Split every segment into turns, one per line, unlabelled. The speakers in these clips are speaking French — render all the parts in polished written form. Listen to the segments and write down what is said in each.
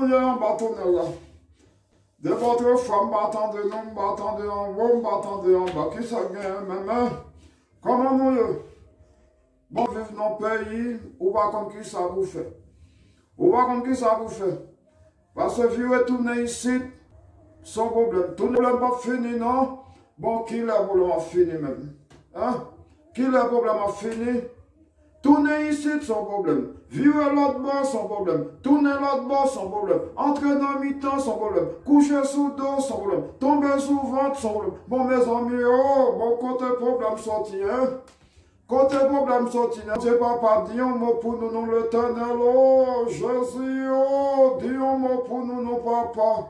nous y en bâtonnet là? De votre femme battant de nous, battant de en haut, battant de en bas, qui ça gagne même? Comment nous y? Bon, vivre dans le pays, ou pas comme qui ça vous fait? Ou pas comme qui ça vous fait? Parce que vivre retourner ici, sans problème. Tout le problème pas fini, non? Bon, qui le problème a fini même? Hein? Qui le problème a fini? Tourner ici sans problème. Vivre l'autre bord sans problème. Tourner l'autre bord sans problème. Entrer dans le mi-temps sans problème. Coucher sous dos sans problème. Tomber sous ventre sans problème. Bon, mes amis, oh, bon, côté problème sorti, hein? Côté problème sorti, hein? Dieu papa, dis un mot pour nous, non, l'Éternel, oh, Jésus, oh, dis un mot pour nous, non, papa.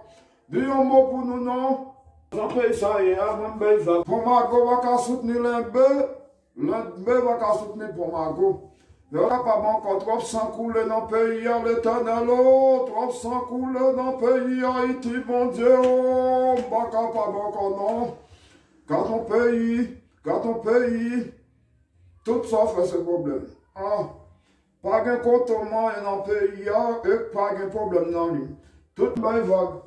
Dis un mot pour nous, non. J'en paye ça, et avant de pour Margot, on va soutenir l'un va soutenir pour Margot. Il n'y aura pas encore trop sang couler dans le pays, l'Éternel, oh, trop sang couler dans le pays, Haïti, mon Dieu, oh, pas encore non. Quand ton pays, tout ça fait ce problème. Ah, pas de contournement dans le pays, et pas de problème dans lui. Tout le vague.